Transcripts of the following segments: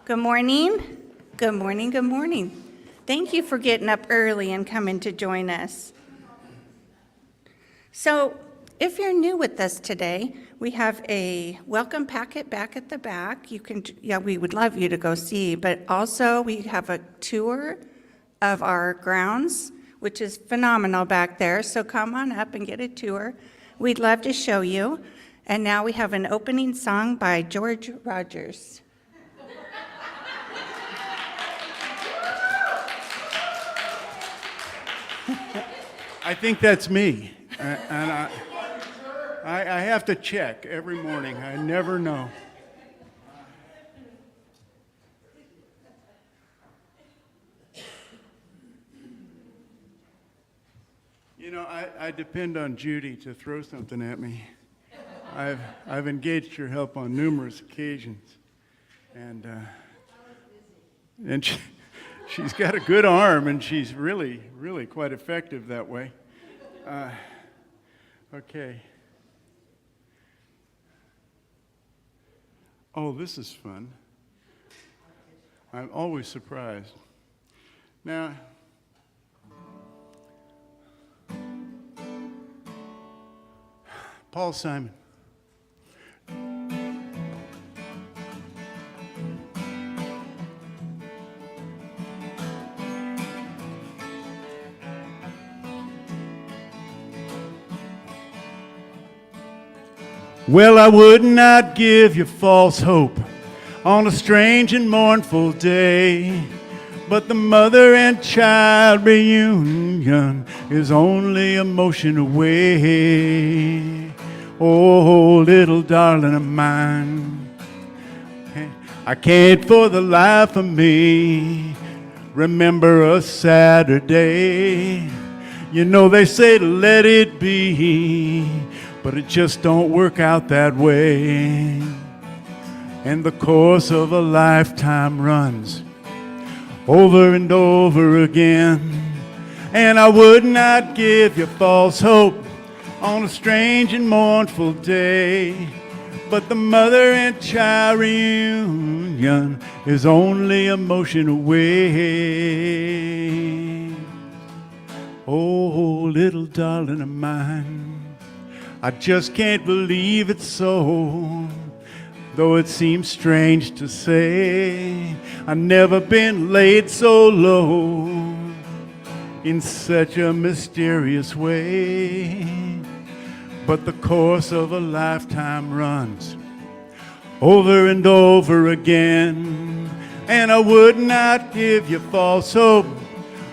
Good morning. Good morning. Good morning. Thank you for getting up early and coming to join us. So, if you're new with us today, we have a welcome packet back at the back. We would love you to go see, but also we have a tour of our grounds, which is phenomenal back there. So come on up and get a tour. We'd love to show you. And now we have an opening song by George Rogers. I think that's me, and I have to check every morning. I never know. You know, I depend on Judy to throw something at me. I've engaged her help on numerous occasions, and she's got a good arm, and she's really, really quite effective that way. Okay. Oh, this is fun. I'm always surprised. Now, Paul Simon. Well, I would not give you false hope on a strange and mournful day, but the mother and child reunion is only a motion away. Oh, little darling of mine, I can't for the life of me remember a Saturday. You know they say to let it be, but it just don't work out that way. And the course of a lifetime runs over and over again. And I would not give you false hope on a strange and mournful day, but the mother and child reunion is only a motion away. Oh, little darling of mine, I just can't believe it's so, though it seems strange to say. I've never been laid so low in such a mysterious way. But the course of a lifetime runs over and over again, and I would not give you false hope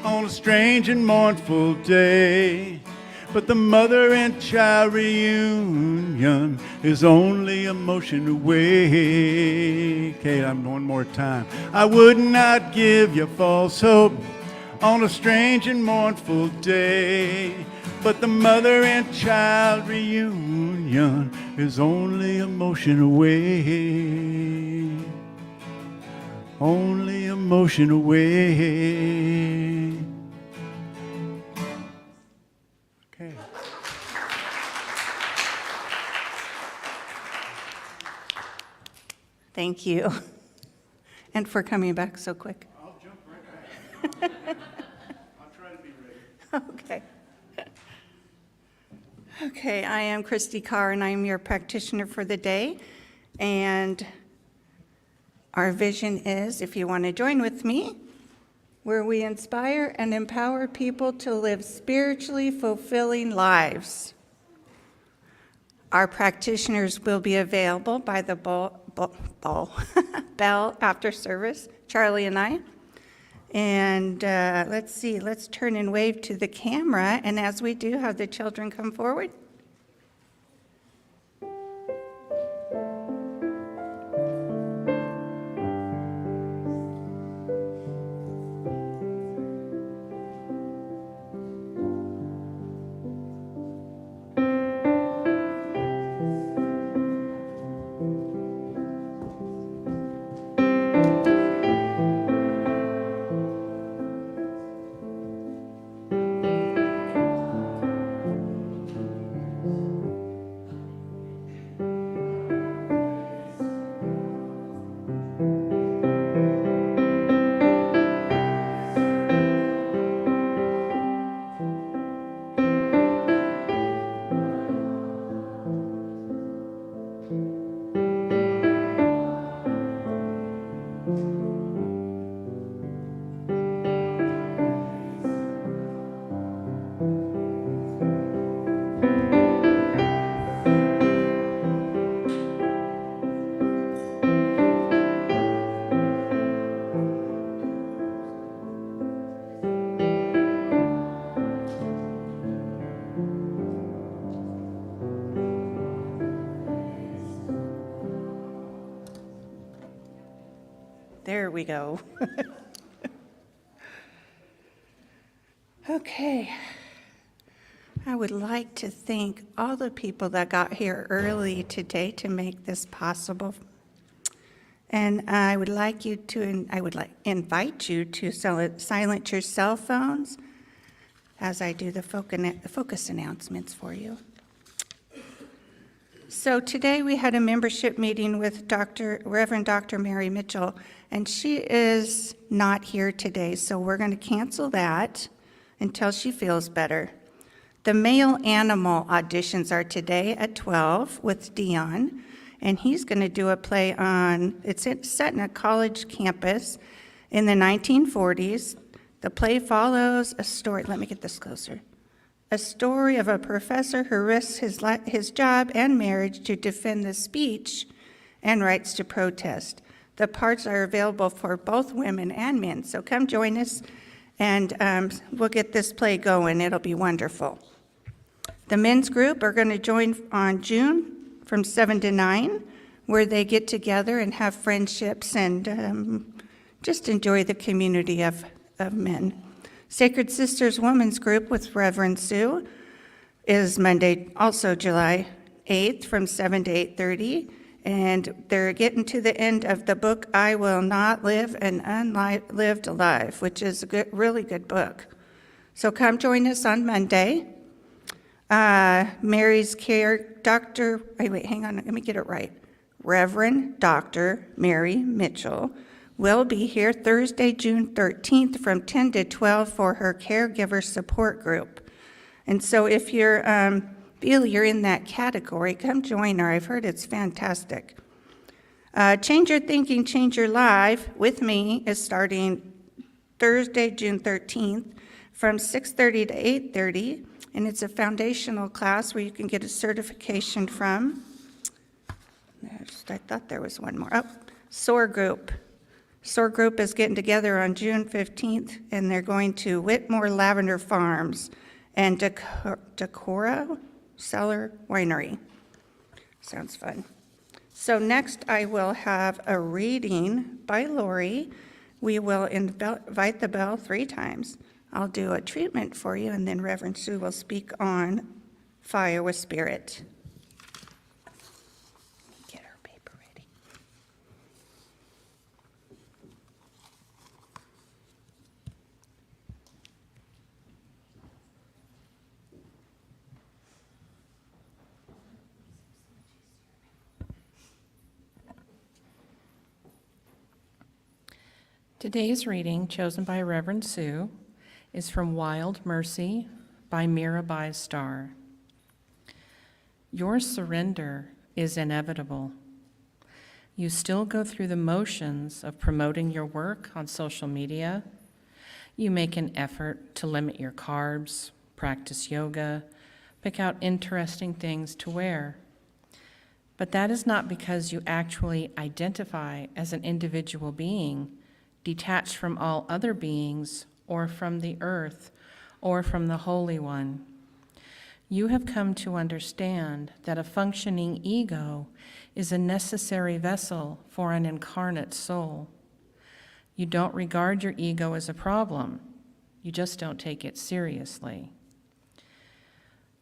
on a strange and mournful day, but the mother and child reunion is only a motion away. Okay, one more time. I would not give you false hope on a strange and mournful day, but the mother and child reunion is only a motion away. Only a motion away. Okay. Thank you. And for coming back so quick. I'll jump right back. I'll try to be ready. Okay. Okay, I am Christy Carr, and I am your practitioner for the day. And our vision is, if you want to join with me, where we inspire and empower people to live spiritually fulfilling lives. Our practitioners will be available by the bell after service, Charlie and I. And let's see, let's turn and wave to the camera. And as we do, have the children come forward. There we go. Okay. I would like to thank all the people that got here early today to make this possible. And I would invite you to silence your cell phones as I do the focus announcements for you. So today we had a membership meeting with Reverend Dr. Mary Mitchell, and she is not here today, so we're going to cancel that until she feels better. The male animal auditions are today at 12 with Dion, and he's going to do a play on, it's set in a college campus in the 1940s. The play follows a story, let me get this closer, a story of a professor who risks his job and marriage to defend the speech and rights to protest. The parts are available for both women and men, so come join us, and we'll get this play going. It'll be wonderful. The men's group are going to join on June from 7 to 9, where they get together and have friendships and just enjoy the community of men. Sacred Sisters Women's Group with Reverend Sue is Monday, also July 8th from 7 to 8:30, and they're getting to the end of the book, I Will Not Live an Unlived Life, which is a really good book. So come join us on Monday. Mary's Care, hang on, let me get it right. Reverend Dr. Mary Mitchell will be here Thursday, June 13th from 10 to 12 for her caregiver support group. And so if you're feel you're in that category, come join her. I've heard it's fantastic. Change Your Thinking, Change Your Life with me is starting Thursday, June 13th from 6:30 to 8:30. And it's a foundational class where you can get a certification from. I thought there was one more. Oh, SOAR Group. SOAR Group is getting together on June 15th, and they're going to Whitmore Lavender Farms and Decorah Cellar Winery. Sounds fun. So next I will have a reading by Lori. We will invite the bell 3 times. I'll do a treatment for you, and then Reverend Sue will speak on fire with spirit. Get our paper ready. Today's reading, chosen by Reverend Sue, is from Wild Mercy by Mirabai Starr. Your surrender is inevitable. You still go through the motions of promoting your work on social media. You make an effort to limit your carbs, practice yoga, pick out interesting things to wear. But that is not because you actually identify as an individual being, detached from all other beings, or from the earth, or from the Holy One. You have come to understand that a functioning ego is a necessary vessel for an incarnate soul. You don't regard your ego as a problem. You just don't take it seriously.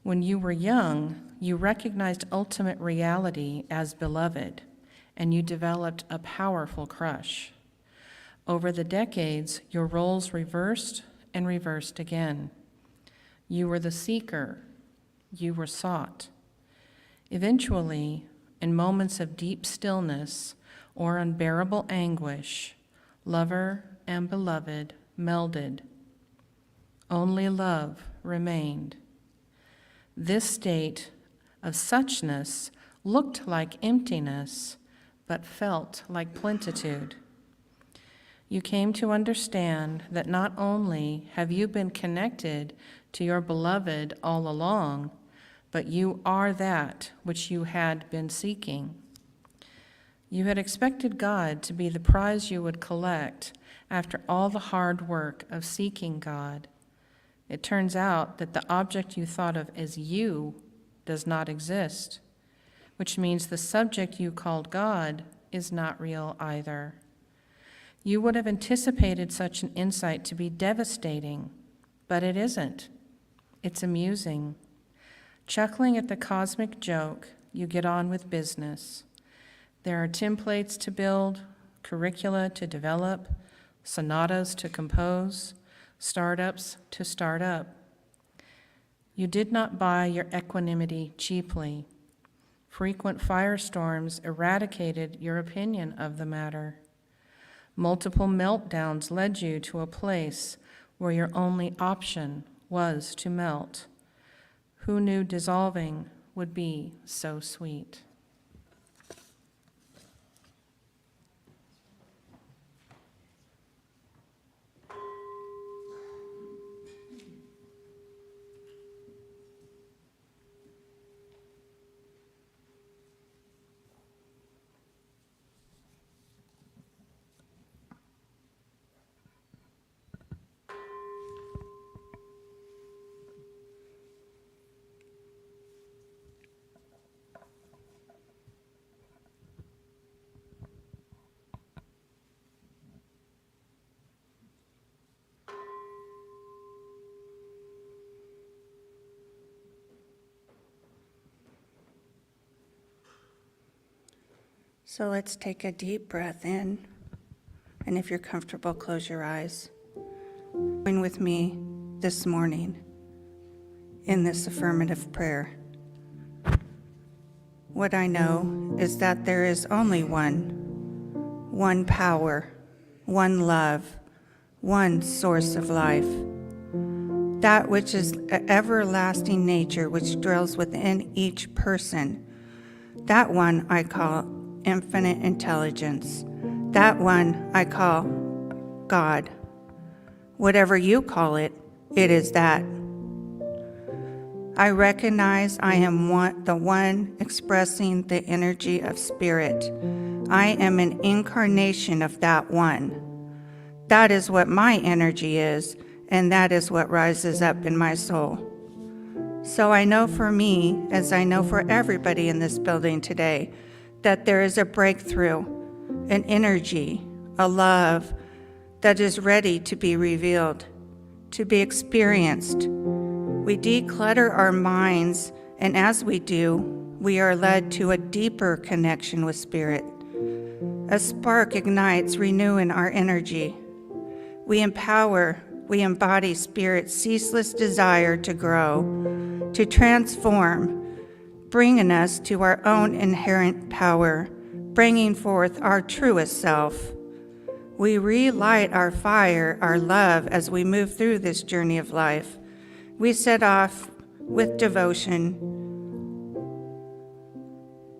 When you were young, you recognized ultimate reality as beloved, and you developed a powerful crush. Over the decades, your roles reversed and reversed again. You were the seeker. You were sought. Eventually, in moments of deep stillness or unbearable anguish, lover and beloved melded. Only love remained. This state of suchness looked like emptiness, but felt like plenitude. You came to understand that not only have you been connected to your beloved all along, but you are that which you had been seeking. You had expected God to be the prize you would collect after all the hard work of seeking God. It turns out that the object you thought of as you does not exist, which means the subject you called God is not real either. You would have anticipated such an insight to be devastating, but it isn't. It's amusing. Chuckling at the cosmic joke, you get on with business. There are templates to build, curricula to develop, sonatas to compose, startups to start up. You did not buy your equanimity cheaply. Frequent firestorms eradicated your opinion of the matter. Multiple meltdowns led you to a place where your only option was to melt. Who knew dissolving would be so sweet? So let's take a deep breath in, and if you're comfortable, close your eyes. Join with me this morning in this affirmative prayer. What I know is that there is only one power, one love, one source of life. That which is everlasting nature, which dwells within each person. That one I call infinite intelligence. That one I call God. Whatever you call it, it is that. I recognize I am the one expressing the energy of spirit. I am an incarnation of that one. That is what my energy is, and that is what rises up in my soul. So I know for me, as I know for everybody in this building today, that there is a breakthrough, an energy, a love that is ready to be revealed, to be experienced. We declutter our minds, and as we do, we are led to a deeper connection with Spirit. A spark ignites, renewing our energy. We empower, we embody Spirit's ceaseless desire to grow, to transform, bringing us to our own inherent power, bringing forth our truest self. We relight our fire, our love, as we move through this journey of life. We set off with devotion,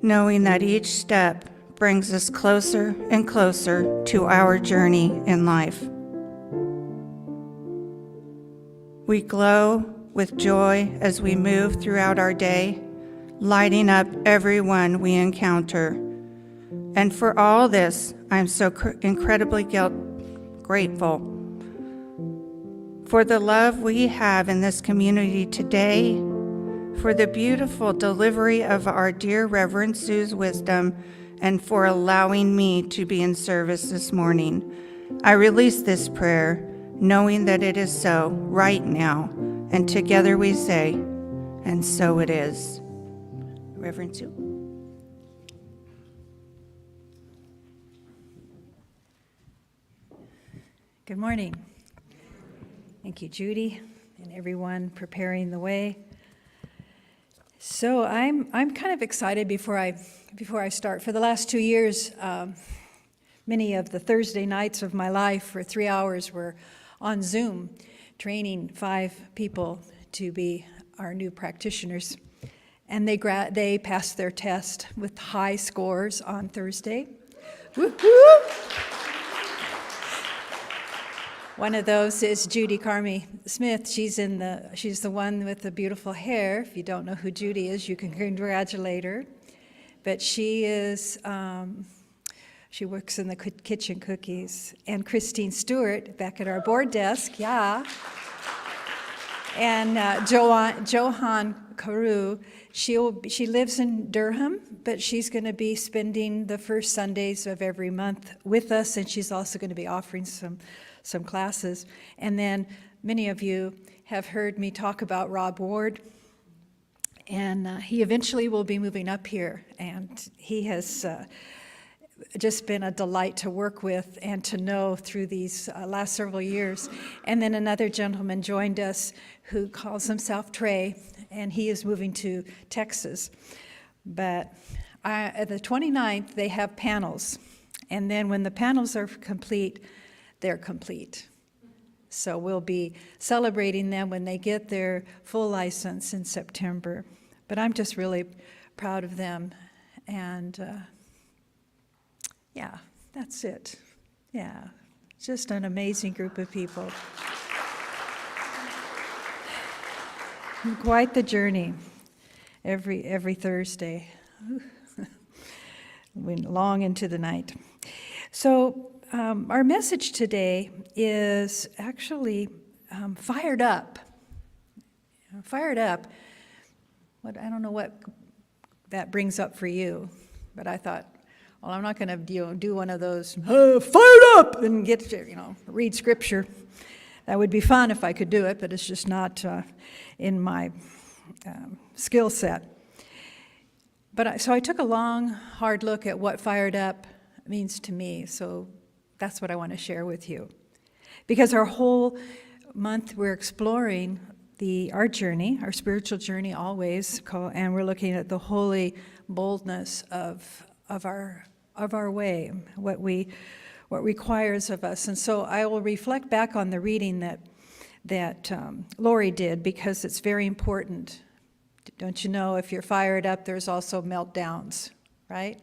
knowing that each step brings us closer and closer to our journey in life. We glow with joy as we move throughout our day, lighting up everyone we encounter. And for all this, I'm so incredibly grateful for the love we have in this community today, for the beautiful delivery of our dear Reverend Sue's wisdom, and for allowing me to be in service this morning. I release this prayer, knowing that it is so right now, and together we say, and so it is. Reverend Sue. Good morning. Thank you, Judy, and everyone preparing the way. So I'm kind of excited before I start. For the last 2 years, many of the Thursday nights of my life for 3 hours were on Zoom, training 5 people to be our new practitioners. And they passed their test with high scores on Thursday. Woo-hoo! One of those is Judy Carmi Smith. She's the one with the beautiful hair. If you don't know who Judy is, you can congratulate her. But she works in the kitchen cookies. And Christine Stewart back at our board desk, yeah. And Johan Carew, she lives in Durham, but she's going to be spending the first Sundays of every month with us, and she's also going to be offering some classes. And then many of you have heard me talk about Rob Ward, and he eventually will be moving up here, and he has just been a delight to work with and to know through these last several years. And then another gentleman joined us who calls himself Trey, and he is moving to Texas. But at the 29th, they have panels. And then when the panels are complete, they're complete. So we'll be celebrating them when they get their full license in September. But I'm just really proud of them. And yeah, that's it. Yeah, just an amazing group of people. Quite the journey every Thursday. Went long into the night. So our message today is actually fired up. Fired up. I don't know what that brings up for you, but I thought, well, I'm not going to do one of those fired up and get to read scripture. That would be fun if I could do it, but it's just not in my skill set. So I took a long, hard look at what fired up means to me. So that's what I want to share with you. Because our whole month we're exploring our journey, our spiritual journey always, and we're looking at the holy boldness of our way, what requires of us. And so I will reflect back on the reading that Lori did, because it's very important. Don't you know, if you're fired up, there's also meltdowns, right?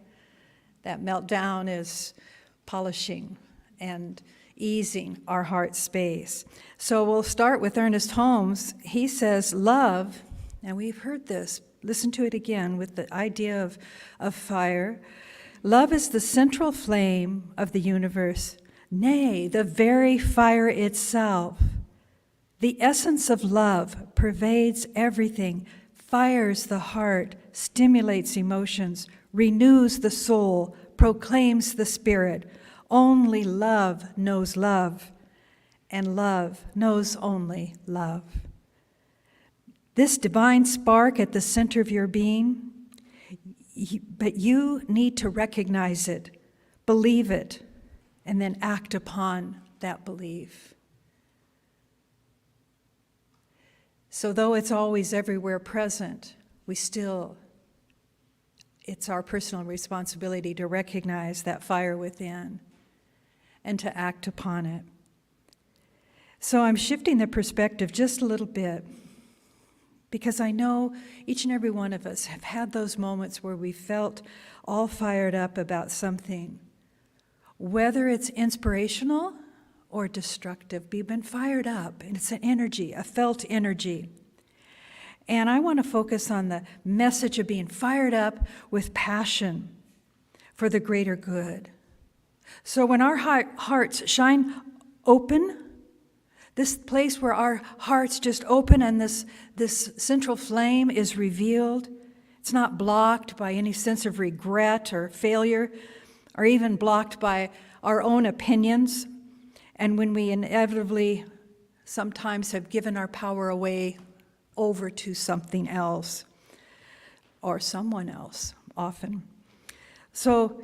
That meltdown is polishing and easing our heart space. So we'll start with Earnest Holmes. He says, love, and we've heard this, listen to it again with the idea of fire. Love is the central flame of the universe, nay, the very fire itself. The essence of love pervades everything, fires the heart, stimulates emotions, renews the soul, proclaims the spirit. Only love knows love, and love knows only love. This divine spark at the center of your being, but you need to recognize it, believe it, and then act upon that belief. So though it's always everywhere present, it's our personal responsibility to recognize that fire within and to act upon it. So I'm shifting the perspective just a little bit, because I know each and every one of us have had those moments where we felt all fired up about something, whether it's inspirational or destructive. We've been fired up, and it's an energy, a felt energy. And I want to focus on the message of being fired up with passion for the greater good. So when our hearts shine open, this place where our hearts just open and this central flame is revealed, it's not blocked by any sense of regret or failure, or even blocked by our own opinions. And when we inevitably sometimes have given our power away over to something else or someone else, often. So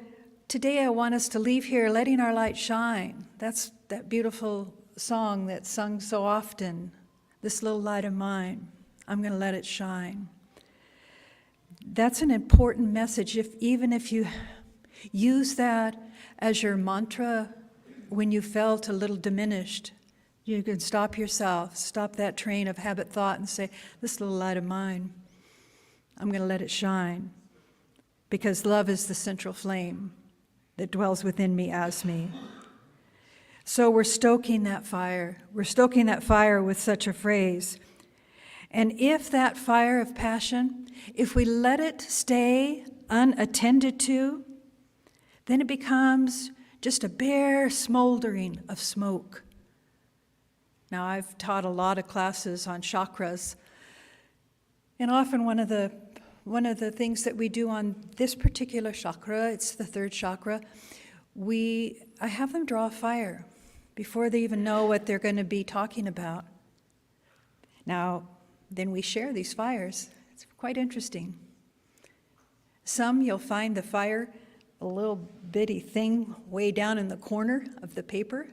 today I want us to leave here letting our light shine. That's that beautiful song that's sung so often, this little light of mine, I'm going to let it shine. That's an important message. Even if you use that as your mantra when you felt a little diminished, you can stop yourself, stop that train of habit thought and say, this little light of mine, I'm going to let it shine, because love is the central flame that dwells within me as me. So we're stoking that fire. We're stoking that fire with such a phrase. And if that fire of passion, if we let it stay unattended to, then it becomes just a bare smoldering of smoke. Now, I've taught a lot of classes on chakras, and often one of the things that we do on this particular chakra, it's the third chakra, I have them draw a fire before they even know what they're going to be talking about. Now, then we share these fires. It's quite interesting. Some you'll find the fire, a little bitty thing way down in the corner of the paper.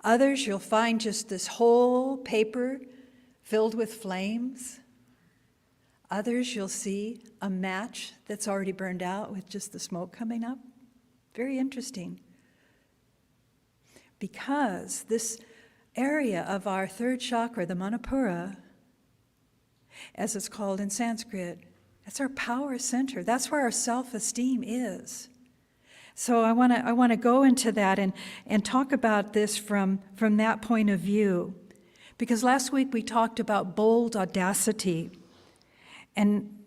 Others you'll find just this whole paper filled with flames. Others you'll see a match that's already burned out with just the smoke coming up. Very interesting. Because this area of our third chakra, the Manipura, as it's called in Sanskrit, that's our power center. That's where our self-esteem is. So I want to go into that and talk about this from that point of view. Because last week we talked about bold audacity. And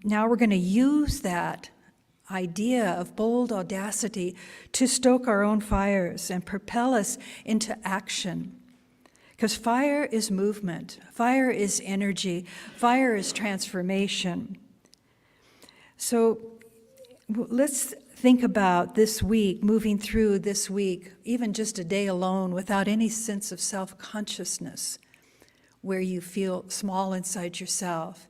now we're going to use that idea of bold audacity to stoke our own fires and propel us into action. Because fire is movement, fire is energy, fire is transformation. So let's think about this week, moving through this week, even just a day alone without any sense of self-consciousness, where you feel small inside yourself.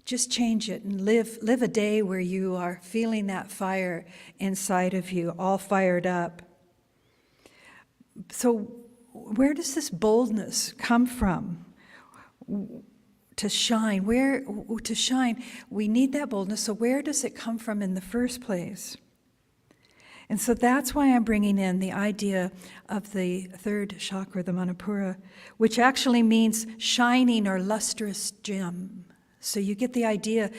Just change it and live a day where you are feeling that fire inside of you, all fired up. So where does this boldness come from? To shine, we need that boldness, so where does it come from in the first place? And so that's why I'm bringing in the idea of the third chakra, the Manipura, which actually means shining or lustrous gem. So you get the idea,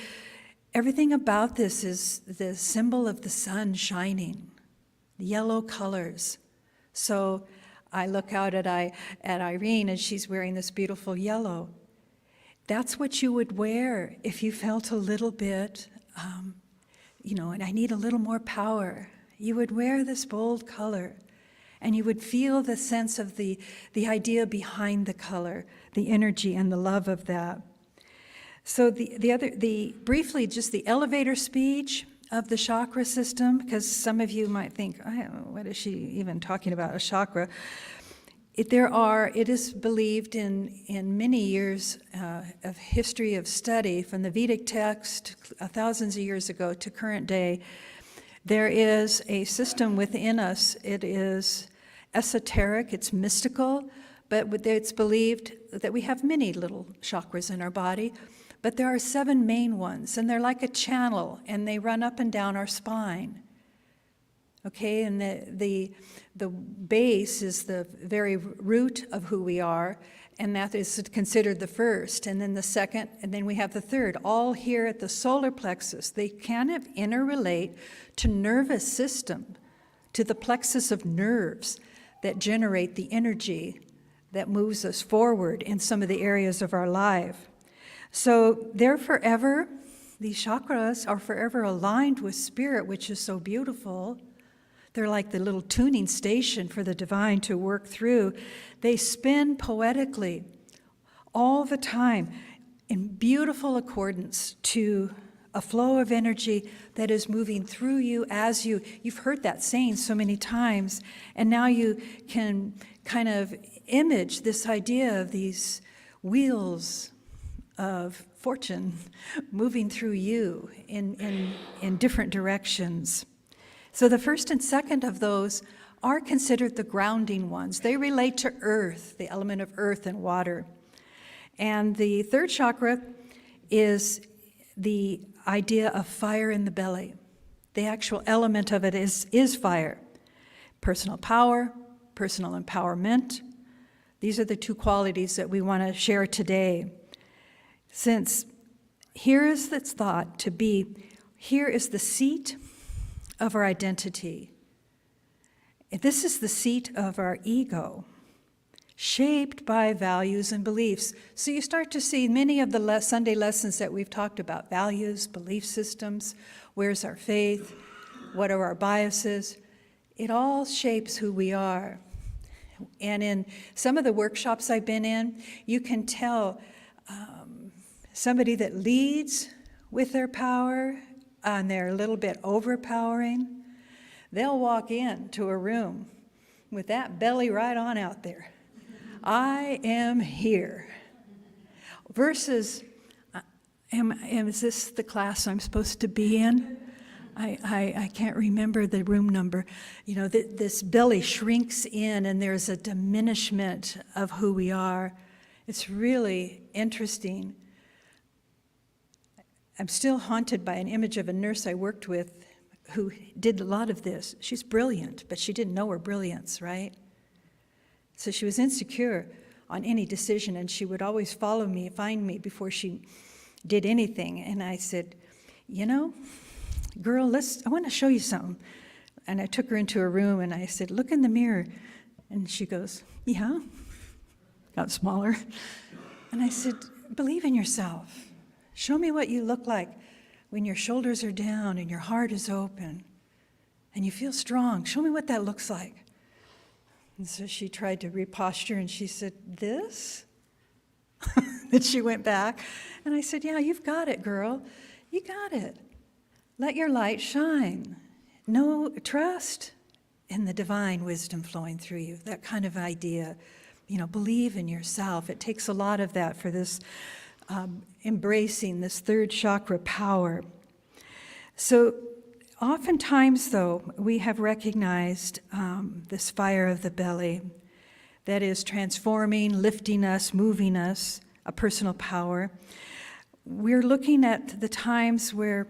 everything about this is the symbol of the sun shining, yellow colors. So I look out at Irene, and she's wearing this beautiful yellow. That's what you would wear if you felt a little bit, and I need a little more power. You would wear this bold color, and you would feel the sense of the idea behind the color, the energy and the love of that. So briefly, just the elevator speech of the chakra system, because some of you might think, what is she even talking about, a chakra? It is believed in many years of history of study, from the Vedic text thousands of years ago to current day, there is a system within us. It is esoteric, it's mystical, but it's believed that we have many little chakras in our body, but there are 7 main ones, and they're like a channel, and they run up and down our spine. Okay, and the base is the very root of who we are, and that is considered the first, and then the second, and then we have the third, all here at the solar plexus. They kind of interrelate to nervous system, to the plexus of nerves that generate the energy that moves us forward in some of the areas of our life. So they're forever, these chakras are forever aligned with spirit, which is so beautiful. They're like the little tuning station for the divine to work through. They spin poetically all the time in beautiful accordance to a flow of energy that is moving through you as you've heard that saying so many times, and now you can kind of image this idea of these wheels of fortune moving through you in different directions. So the first and second of those are considered the grounding ones. They relate to earth, the element of earth and water. And the third chakra is the idea of fire in the belly. The actual element of it is fire. Personal power, personal empowerment. These are the 2 qualities that we want to share today. Since here is its thought to be, here is the seat of our identity. This is the seat of our ego, shaped by values and beliefs. So you start to see many of the Sunday lessons that we've talked about, values, belief systems, where's our faith, what are our biases. It all shapes who we are. And in some of the workshops I've been in, you can tell somebody that leads with their power and they're a little bit overpowering, they'll walk into a room with that belly right on out there. I am here. Versus, is this the class I'm supposed to be in? I can't remember the room number. You know, this belly shrinks in and there's a diminishment of who we are. It's really interesting. I'm still haunted by an image of a nurse I worked with who did a lot of this. She's brilliant, but she didn't know her brilliance, right? So she was insecure on any decision, and she would always find me before she did anything. And I said, you know, girl, I want to show you something. And I took her into a room and I said, look in the mirror. And she goes, yeah. Got smaller. And I said, believe in yourself. Show me what you look like when your shoulders are down and your heart is open and you feel strong. Show me what that looks like. And so she tried to reposture and she said, this? Then she went back. And I said, yeah, you've got it, girl. You got it. Let your light shine. Trust in the divine wisdom flowing through you, that kind of idea. You know, believe in yourself. It takes a lot of that for this embracing this third chakra power. So oftentimes, though, we have recognized this fire of the belly that is transforming, lifting us, moving us, a personal power. We're looking at the times where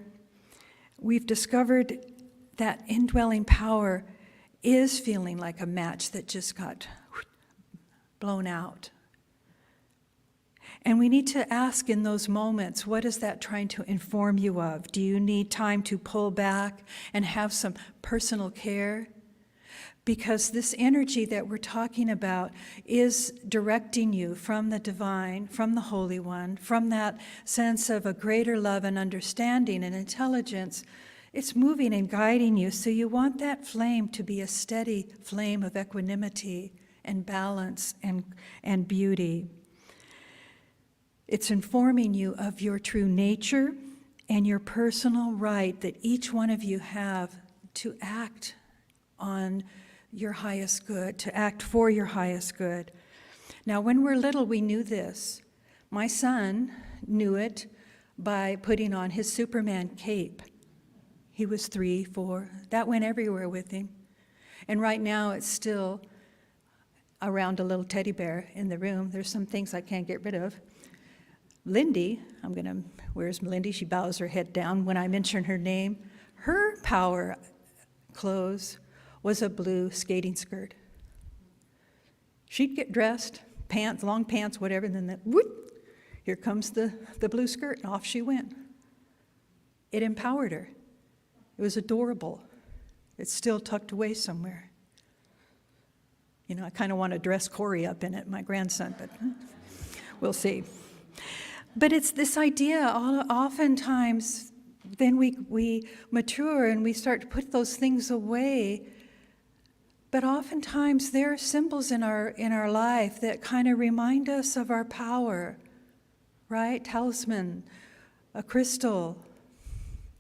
we've discovered that indwelling power is feeling like a match that just got blown out. And we need to ask in those moments, what is that trying to inform you of? Do you need time to pull back and have some personal care? Because this energy that we're talking about is directing you from the divine, from the Holy One, from that sense of a greater love and understanding and intelligence. It's moving and guiding you. So you want that flame to be a steady flame of equanimity and balance and beauty. It's informing you of your true nature and your personal right that each one of you have to act on your highest good, to act for your highest good. Now, when we're little, we knew this. My son knew it by putting on his Superman cape. He was 3, 4. That went everywhere with him. And right now, it's still around a little teddy bear in the room. There's some things I can't get rid of. Lindy, where's Lindy? She bows her head down when I mention her name. Her power clothes was a blue skating skirt. She'd get dressed, pants, long pants, whatever, and then here comes the blue skirt, and off she went. It empowered her. It was adorable. It's still tucked away somewhere. You know, I kind of want to dress Corey up in it, my grandson, but we'll see. But it's this idea, oftentimes, then we mature and we start to put those things away. But oftentimes there are symbols in our life that kind of remind us of our power, right? Talisman, a crystal,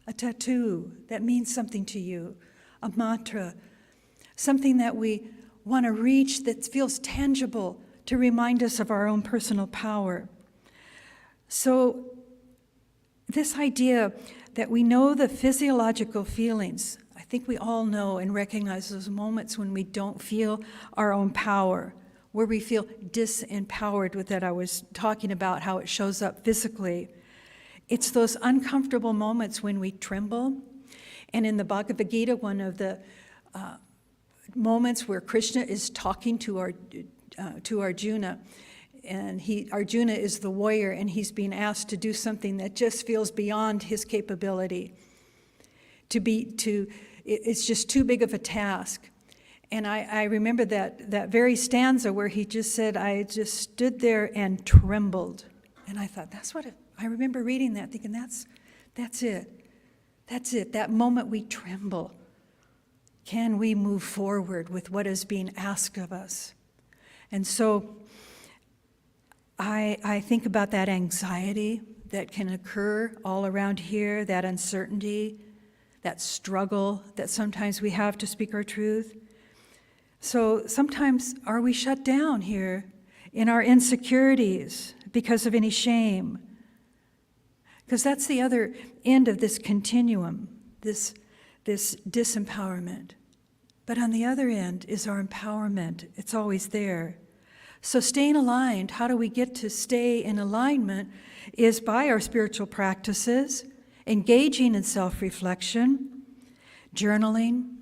a tattoo that means something to you, a mantra, something that we want to reach that feels tangible to remind us of our own personal power. So this idea that we know the physiological feelings, I think we all know and recognize those moments when we don't feel our own power, where we feel disempowered with that I was talking about, how it shows up physically. It's those uncomfortable moments when we tremble. And in the Bhagavad Gita, one of the moments where Krishna is talking to Arjuna, and Arjuna is the warrior, and he's being asked to do something that just feels beyond his capability. It's just too big of a task. And I remember that very stanza where he just said, I just stood there and trembled. And I thought, I remember reading that, thinking, that's it. That's it, that moment we tremble. Can we move forward with what is being asked of us? And so I think about that anxiety that can occur all around here, that uncertainty, that struggle that sometimes we have to speak our truth. So sometimes are we shut down here in our insecurities because of any shame? Because that's the other end of this continuum, this disempowerment. But on the other end is our empowerment. It's always there. So staying aligned, how do we get to stay in alignment, is by our spiritual practices, engaging in self-reflection, journaling,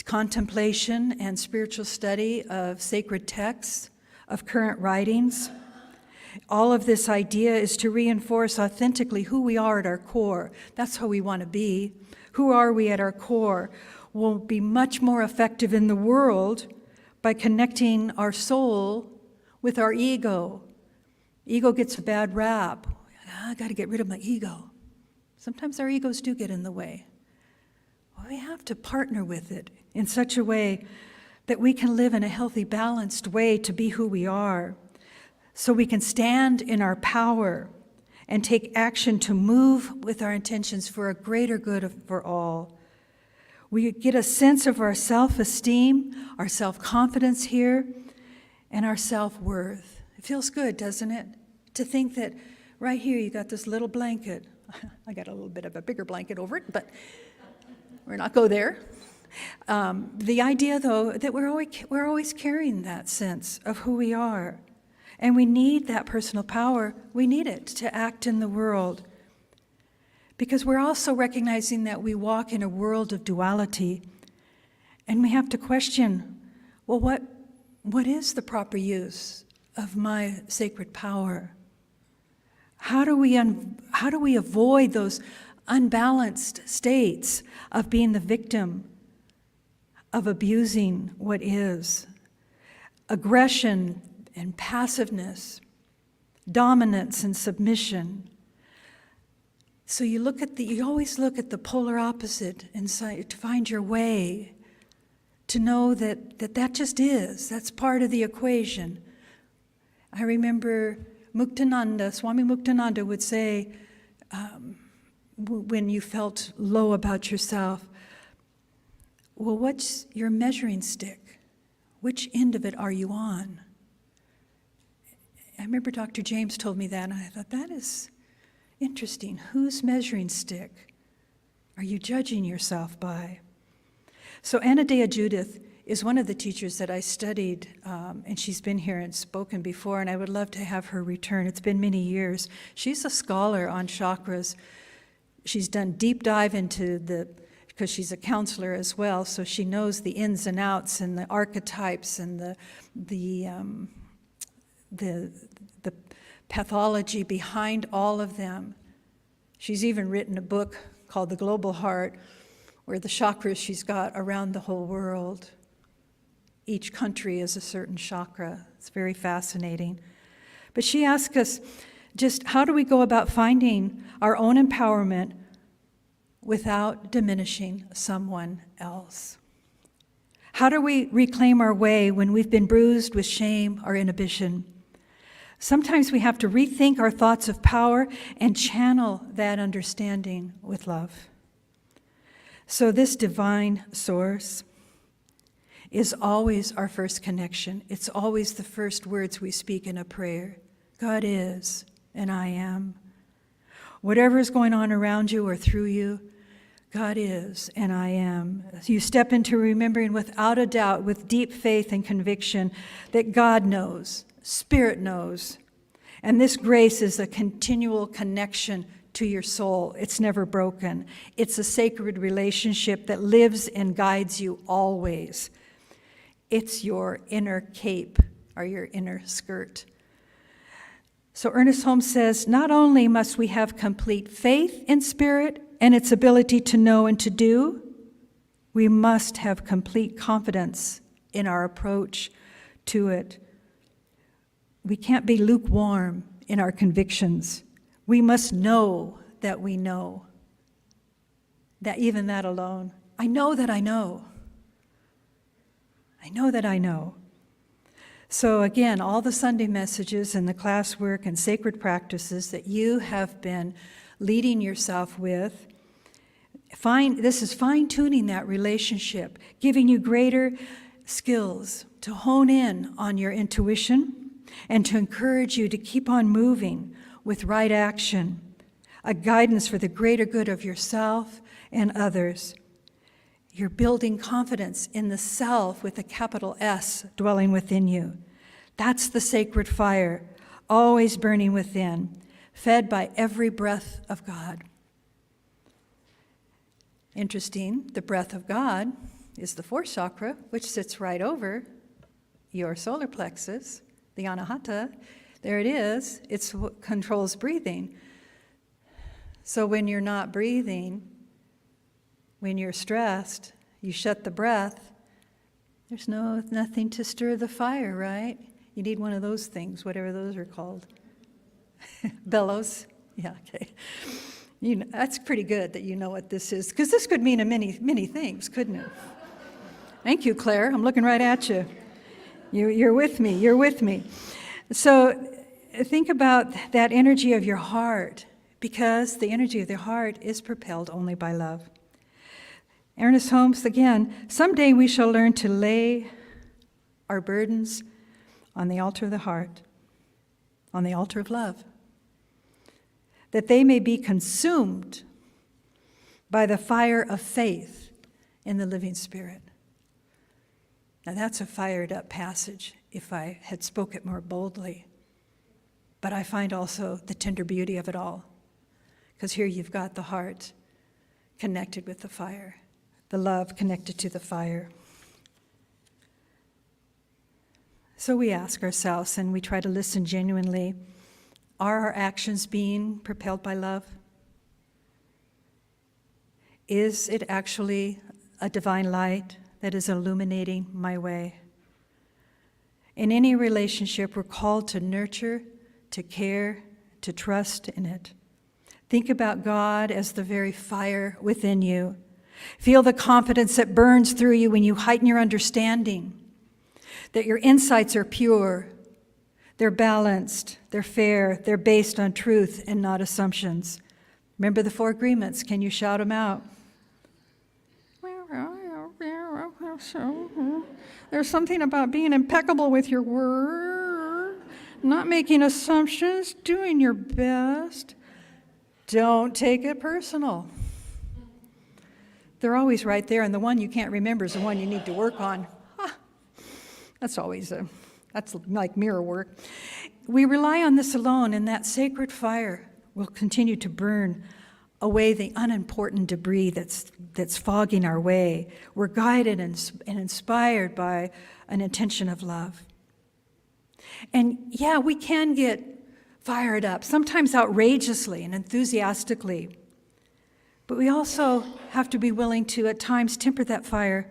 contemplation and spiritual study of sacred texts, of current writings. All of this idea is to reinforce authentically who we are at our core. That's how we want to be. Who are we at our core? We'll be much more effective in the world by connecting our soul with our ego. Ego gets a bad rap. I got to get rid of my ego. Sometimes our egos do get in the way. Well, we have to partner with it in such a way that we can live in a healthy, balanced way to be who we are, so we can stand in our power and take action to move with our intentions for a greater good for all. We get a sense of our self-esteem, our self-confidence here, and our self-worth. It feels good, doesn't it? To think that right here you got this little blanket. I got a little bit of a bigger blanket over it, but we're not go there. The idea, though, that we're always carrying that sense of who we are. And we need that personal power. We need it to act in the world. Because we're also recognizing that we walk in a world of duality. And we have to question, well, what is the proper use of my sacred power? How do we avoid those unbalanced states of being the victim, of abusing what is? Aggression and passiveness, dominance and submission. So you always look at the polar opposite inside to find your way, to know that just is. That's part of the equation. I remember Swami Muktananda would say, when you felt low about yourself, well, what's your measuring stick? Which end of it are you on? I remember Dr. James told me that, and I thought, that is interesting. Whose measuring stick are you judging yourself by? So Anadea Judith is one of the teachers that I studied, and she's been here and spoken before, and I would love to have her return. It's been many years. She's a scholar on chakras. She's done deep dive into because she's a counselor as well, so she knows the ins and outs and the archetypes and the pathology behind all of them. She's even written a book called The Global Heart, where the chakras she's got around the whole world. Each country is a certain chakra. It's very fascinating. But she asks us, just how do we go about finding our own empowerment without diminishing someone else? How do we reclaim our way when we've been bruised with shame or inhibition? Sometimes we have to rethink our thoughts of power and channel that understanding with love. So this divine source is always our first connection. It's always the first words we speak in a prayer. God is, and I am. Whatever is going on around you or through you, God is, and I am. You step into remembering without a doubt, with deep faith and conviction, that God knows, Spirit knows. And this grace is a continual connection to your soul. It's never broken. It's a sacred relationship that lives and guides you always. It's your inner cape or your inner skirt. So Earnest Holmes says, not only must we have complete faith in Spirit and its ability to know and to do, we must have complete confidence in our approach to it. We can't be lukewarm in our convictions. We must know that we know. That even that alone, I know that I know. I know that I know. So again, all the Sunday messages and the classwork and sacred practices that you have been leading yourself with, this is fine-tuning that relationship, giving you greater skills to hone in on your intuition and to encourage you to keep on moving with right action, a guidance for the greater good of yourself and others. You're building confidence in the self with a capital S dwelling within you. That's the sacred fire, always burning within, fed by every breath of God. Interesting, the breath of God is the fourth chakra, which sits right over your solar plexus, the anahata. There it is. It's what controls breathing. So when you're not breathing, when you're stressed, you shut the breath, there's nothing to stir the fire, right? You need one of those things, whatever those are called. Bellows. Yeah, okay. That's pretty good that you know what this is, because this could mean many, many things, couldn't it? Thank you, Claire. I'm looking right at you. You're with me. You're with me. So think about that energy of your heart, because the energy of the heart is propelled only by love. Earnest Holmes, again, someday we shall learn to lay our burdens on the altar of the heart, on the altar of love, that they may be consumed by the fire of faith in the living Spirit. Now that's a fired up passage if I had spoke it more boldly. But I find also the tender beauty of it all, because here you've got the heart connected with the fire, the love connected to the fire. So we ask ourselves, and we try to listen genuinely, are our actions being propelled by love? Is it actually a divine light that is illuminating my way? In any relationship, we're called to nurture, to care, to trust in it. Think about God as the very fire within you. Feel the confidence that burns through you when you heighten your understanding, that your insights are pure, they're balanced, they're fair, they're based on truth and not assumptions. Remember the 4 agreements. Can you shout them out? There's something about being impeccable with your word, not making assumptions, doing your best. Don't take it personal. They're always right there, and the one you can't remember is the one you need to work on. That's like mirror work. We rely on this alone, and that sacred fire will continue to burn away the unimportant debris that's fogging our way. We're guided and inspired by an intention of love. And yeah, we can get fired up, sometimes outrageously and enthusiastically. But we also have to be willing to, at times, temper that fire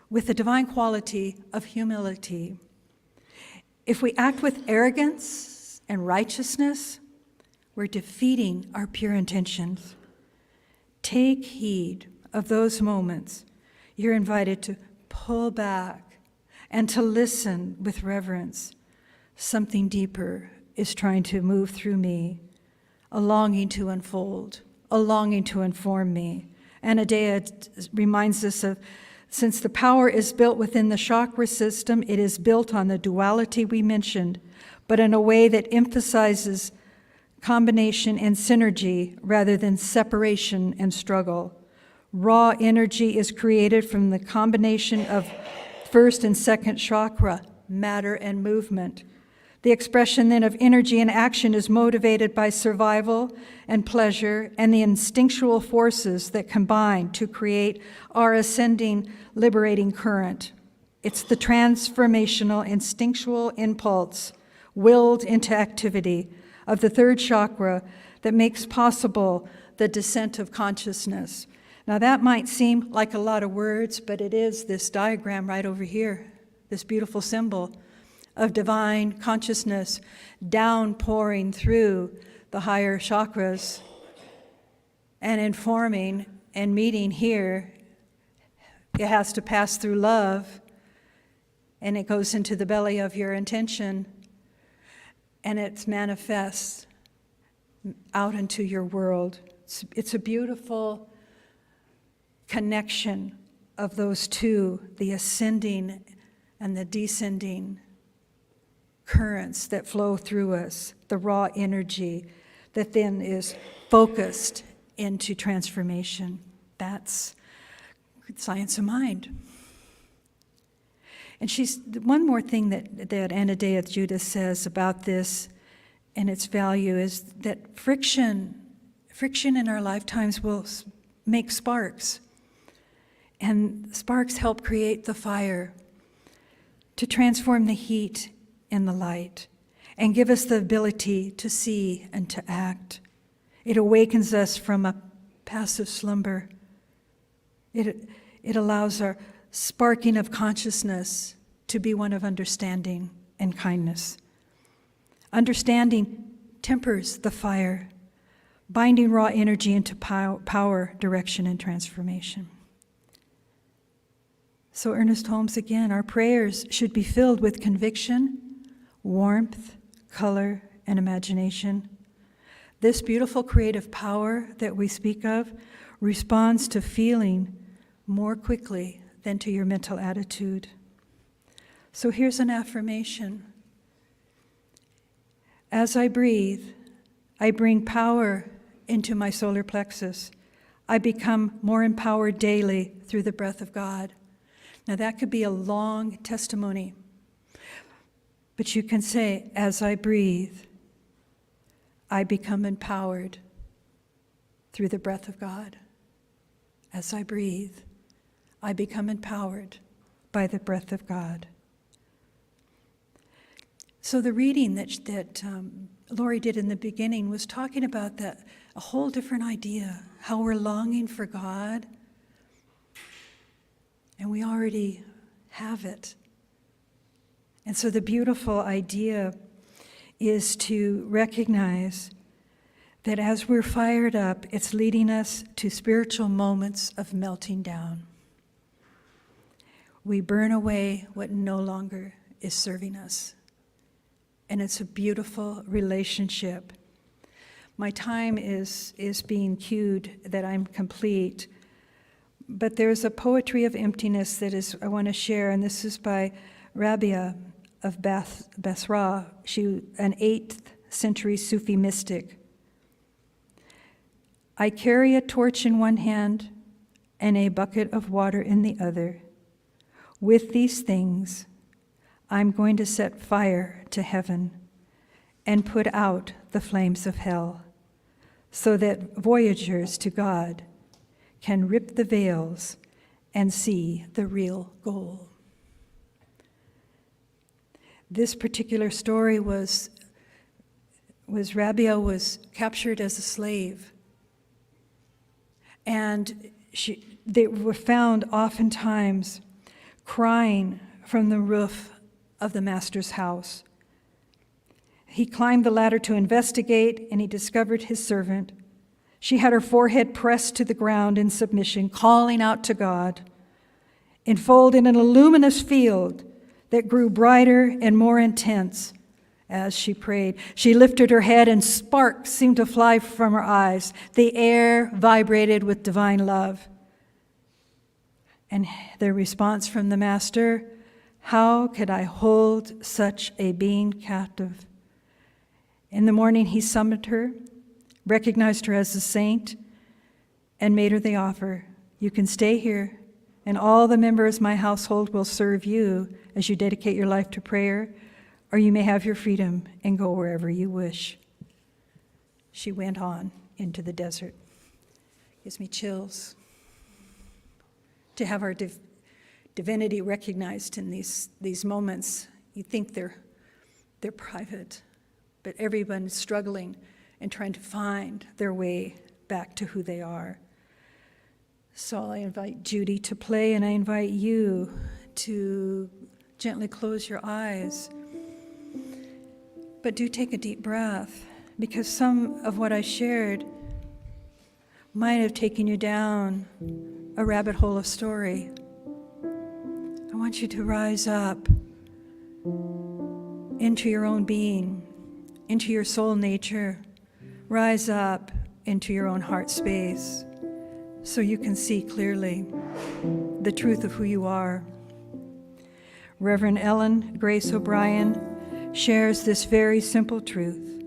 with the divine quality of humility. If we act with arrogance and righteousness, we're defeating our pure intentions. Take heed of those moments. You're invited to pull back and to listen with reverence. Something deeper is trying to move through me, a longing to unfold, a longing to inform me. Anadea reminds us of, since the power is built within the chakra system, it is built on the duality we mentioned, but in a way that emphasizes combination and synergy rather than separation and struggle. Raw energy is created from the combination of first and second chakra, matter and movement. The expression then of energy and action is motivated by survival and pleasure and the instinctual forces that combine to create our ascending, liberating current. It's the transformational, instinctual impulse willed into activity of the third chakra that makes possible the descent of consciousness. Now that might seem like a lot of words, but it is this diagram right over here, this beautiful symbol of divine consciousness downpouring through the higher chakras and informing and meeting here. It has to pass through love and it goes into the belly of your intention, and it manifests out into your world. It's a beautiful connection of those two, the ascending and the descending currents that flow through us, the raw energy that then is focused into transformation. That's science of mind. And one more thing that Anadea Judas says about this and its value is that friction in our lifetimes will make sparks. And sparks help create the fire to transform the heat in the light and give us the ability to see and to act. It awakens us from a passive slumber. It allows our sparking of consciousness to be one of understanding and kindness. Understanding tempers the fire, binding raw energy into power, direction, and transformation. So Earnest Holmes again, our prayers should be filled with conviction, warmth, color, and imagination. This beautiful creative power that we speak of responds to feeling more quickly than to your mental attitude. So here's an affirmation. As I breathe, I bring power into my solar plexus. I become more empowered daily through the breath of God. Now that could be a long testimony, but you can say, as I breathe, I become empowered through the breath of God. As I breathe, I become empowered by the breath of God. So the reading that Lori did in the beginning was talking about that, a whole different idea, how we're longing for God, and we already have it. And so the beautiful idea is to recognize that as we're fired up, it's leading us to spiritual moments of melting down. We burn away what no longer is serving us. And it's a beautiful relationship. My time is being cued that I'm complete. But there's a poetry of emptiness that I want to share, and this is by Rabia of Basra, an 8th century Sufi mystic. I carry a torch in one hand and a bucket of water in the other. With these things, I'm going to set fire to heaven and put out the flames of hell, so that voyagers to God can rip the veils and see the real goal. This particular story was Rabia was captured as a slave, and they were found oftentimes crying from the roof of the master's house. He climbed the ladder to investigate, and he discovered his servant. She had her forehead pressed to the ground in submission, calling out to God, enfolded in a luminous field that grew brighter and more intense as she prayed. She lifted her head, and sparks seemed to fly from her eyes. The air vibrated with divine love. And the response from the master, how could I hold such a being captive? In the morning he summoned her, recognized her as a saint, and made her the offer. You can stay here, and all the members of my household will serve you as you dedicate your life to prayer, or you may have your freedom and go wherever you wish. She went on into the desert. Gives me chills to have our divinity recognized in these moments. You think they're private, but everyone's struggling and trying to find their way back to who they are. So I invite Judy to play, and I invite you to gently close your eyes. But do take a deep breath, because some of what I shared might have taken you down a rabbit hole of story. I want you to rise up into your own being, into your soul nature. Rise up into your own heart space so you can see clearly the truth of who you are. Reverend Ellen Grace O'Brien shares this very simple truth.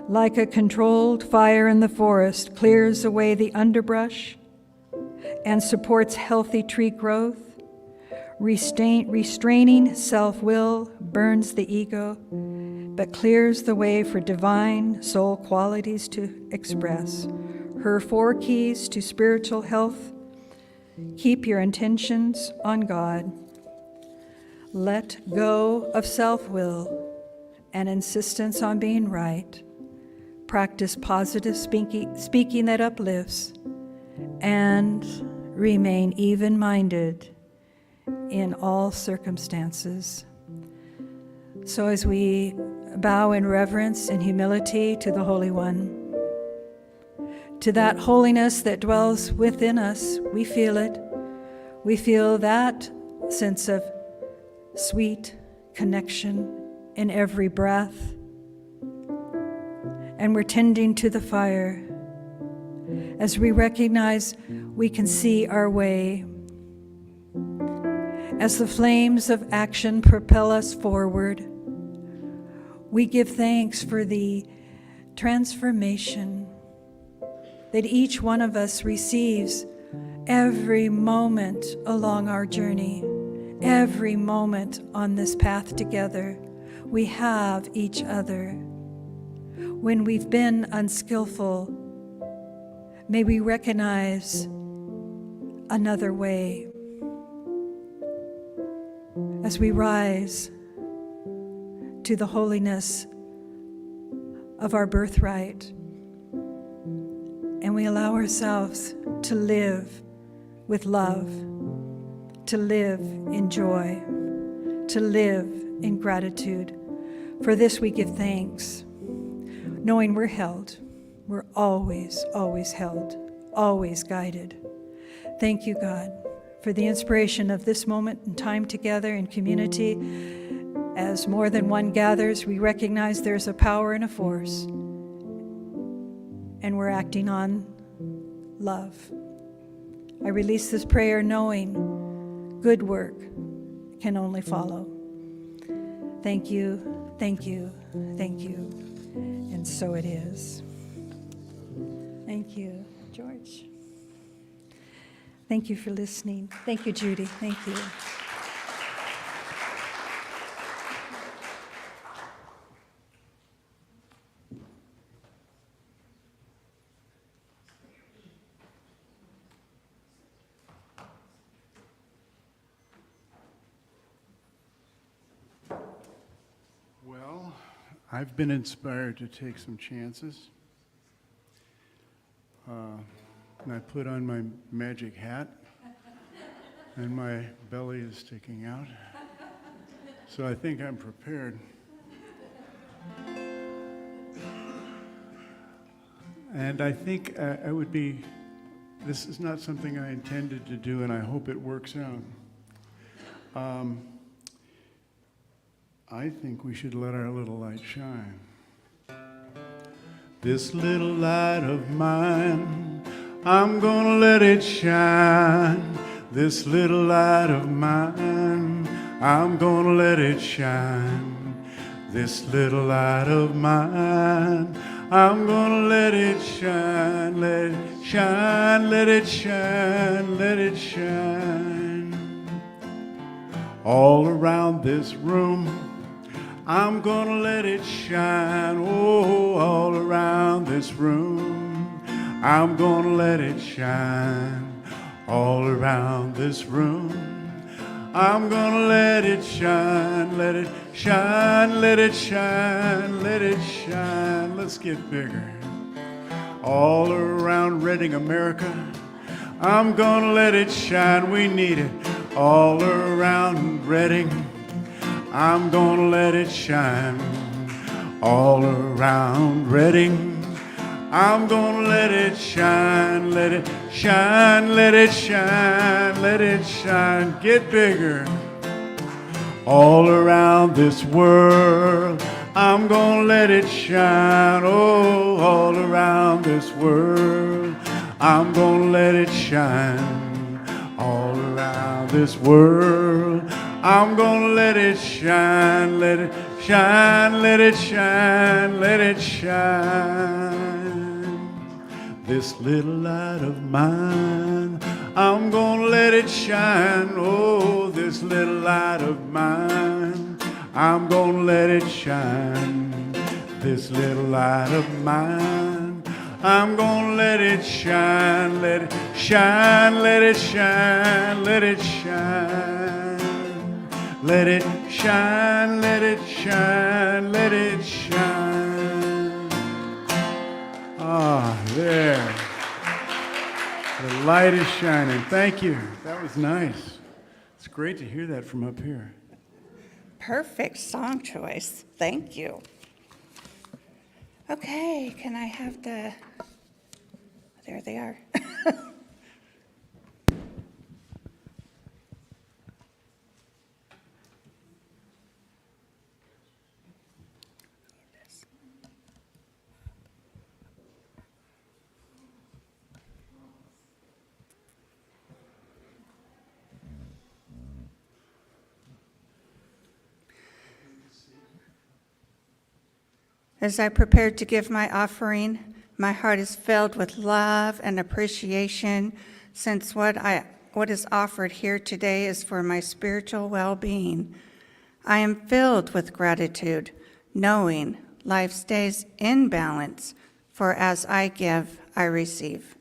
Like a controlled fire in the forest clears away the underbrush and supports healthy tree growth, restraining self-will burns the ego, but clears the way for divine soul qualities to express. Her 4 keys to spiritual health: keep your intentions on God, let go of self-will and insistence on being right, practice positive speaking that uplifts, and remain even-minded in all circumstances. So as we bow in reverence and humility to the Holy One, to that holiness that dwells within us, we feel it. We feel that sense of sweet connection in every breath. And we're tending to the fire as we recognize we can see our way. As the flames of action propel us forward, we give thanks for the transformation that each one of us receives every moment along our journey, every moment on this path together. We have each other. When we've been unskillful, may we recognize another way. As we rise to the holiness of our birthright, and we allow ourselves to live with love, to live in joy, to live in gratitude. For this we give thanks, knowing we're held. We're always, always held, always guided. Thank you, God, for the inspiration of this moment in time together in community. As more than one gathers, we recognize there's a power and a force, and we're acting on love. I release this prayer knowing good work can only follow. Thank you, thank you, thank you. And so it is. Thank you, George. Thank you for listening. Thank you, Judy. Thank you. Well, I've been inspired to take some chances. And I put on my magic hat, and my belly is sticking out. So I think I'm prepared. And I think I would be, this is not something I intended to do, and I hope it works out. I think we should let our little light shine. This little light of mine, I'm gonna let it shine. This little light of mine, I'm gonna let it shine. This little light of mine, I'm gonna let it shine. Let it shine, let it shine, let it shine. All around this room, I'm gonna let it shine. Oh, all around this room, I'm gonna let it shine. All around this room, I'm gonna let it shine. Let it shine, let it shine, let it shine. Let's get bigger. All around Reading, America, I'm gonna let it shine. We need it. All around Reading, I'm gonna let it shine. All around Reading, I'm gonna let it shine. Let it shine, let it shine, let it shine. Get bigger. all around this world. I'm gonna let it shine, oh, all around this world. I'm gonna let it shine, all around this world. I'm gonna let it shine, let it shine, let it shine, let it shine. This little light of mine, I'm gonna let it shine, oh, this little light of mine. I'm gonna let it shine, this little light of mine. I'm gonna let it shine, let it shine, let it shine, let it shine. Let it shine, let it shine, let it shine. Ah, there. The light is shining. Thank you. That was nice. It's great to hear that from up here. Perfect song choice. Thank you. Okay, can I have the, there they are. As I prepare to give my offering, my heart is filled with love and appreciation, since what is offered here today is for my spiritual well-being. I am filled with gratitude, knowing life stays in balance, for as I give, I receive.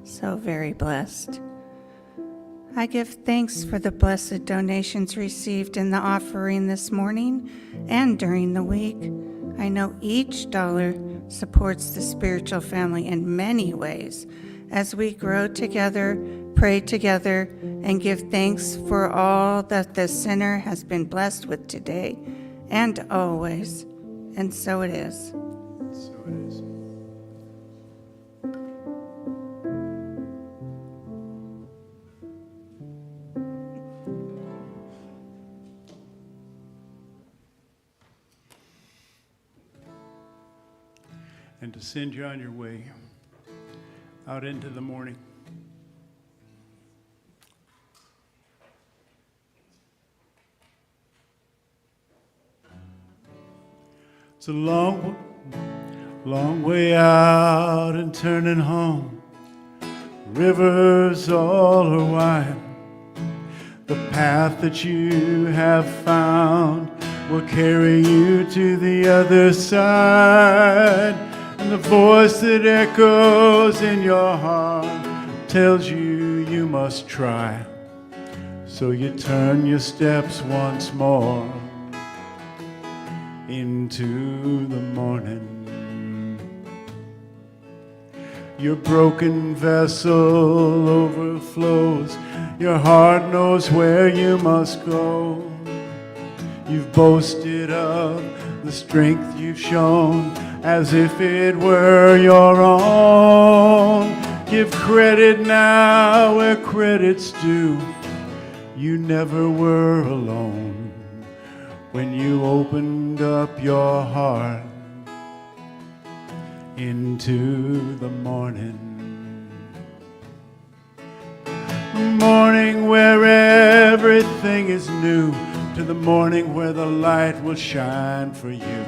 So very blessed. I give thanks for the blessed donations received in the offering this morning and during the week. I know each dollar supports the spiritual family in many ways as we grow together, pray together, and give thanks for all that the sinner has been blessed with today and always. And so it is. So it is. And to send you on your way out into the morning. It's a long way out and turning home. Rivers all are wide. The path that you have found will carry you to the other side. And the voice that echoes in your heart tells you you must try. So you turn your steps once more into the morning. Your broken vessel overflows. Your heart knows where you must go. You've boasted of the strength you've shown as if it were your own. Give credit now where credit's due. You never were alone when you opened up your heart into the morning. Morning where everything is new, to the morning where the light will shine for you.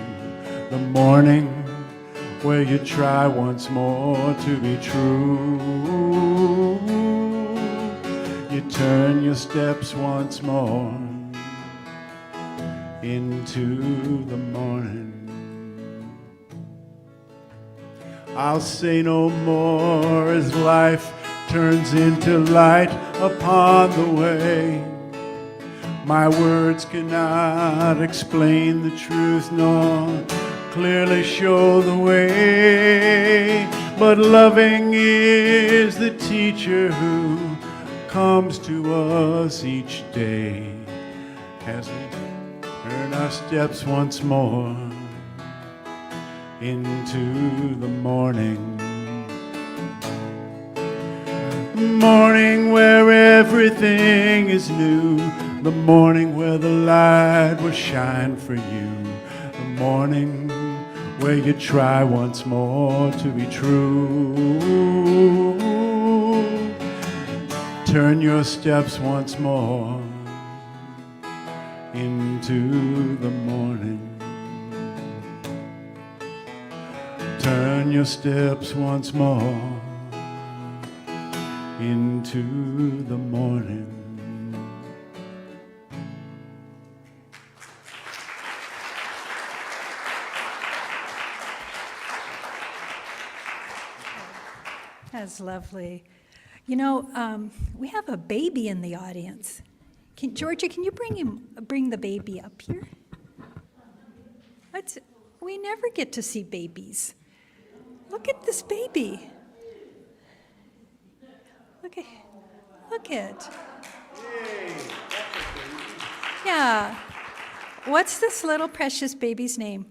The morning where you try once more to be true. You turn your steps once more into the morning. I'll say no more as life turns into light upon the way. My words cannot explain the truth nor clearly show the way, but loving is the teacher who comes to us each day as we turn our steps once more into the morning. Morning where everything is new, the morning where the light will shine for you, the morning where you try once more to be true. Turn your steps once more into the morning. Turn your steps once more into the morning. That's lovely. You know, we have a baby in the audience. Georgia, can you bring the baby up here? We never get to see babies. Look at this baby. Look at. Yeah. What's this little precious baby's name?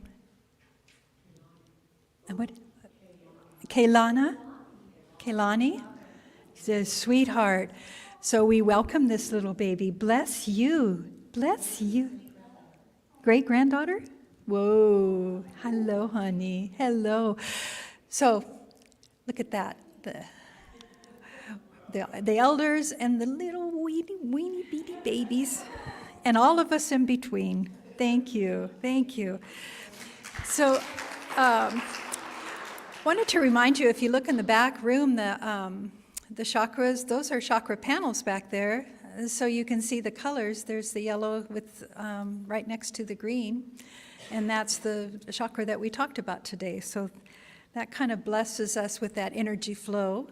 What? Kaylani? She's a sweetheart. So we welcome this little baby. Bless you. Bless you. Great-granddaughter? Whoa. Hello, honey. Hello. So look at that. The elders and the little weeny beady babies and all of us in between. Thank you. Thank you. So wanted to remind you, if you look in the back room, the chakras, those are chakra panels back there. So you can see the colors. There's the yellow with right next to the green. And that's the chakra that we talked about today. So that kind of blesses us with that energy flow.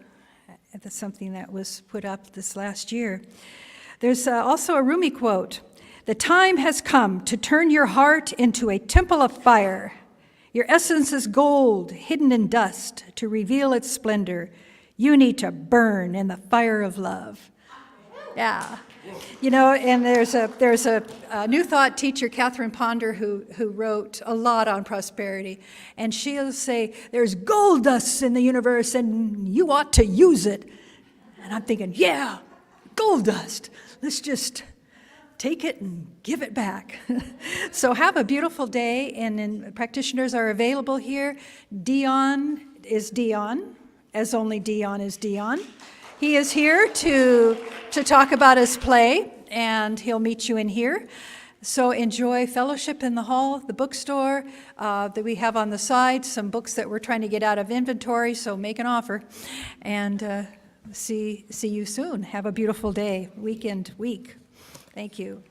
That's something that was put up this last year. There's also a Rumi quote. The time has come to turn your heart into a temple of fire. Your essence is gold, hidden in dust, to reveal its splendor. You need to burn in the fire of love. Yeah. You know, and there's a New Thought teacher, Catherine Ponder, who wrote a lot on prosperity. And she'll say, there's gold dust in the universe and you ought to use it. And I'm thinking, yeah, gold dust. Let's just take it and give it back. So have a beautiful day, and practitioners are available here. Dion is Dion, as only Dion is Dion. He is here to talk about his play, and he'll meet you in here. So enjoy fellowship in the hall, the bookstore that we have on the side, some books that we're trying to get out of inventory, so make an offer. And see you soon. Have a beautiful day, week. Thank you.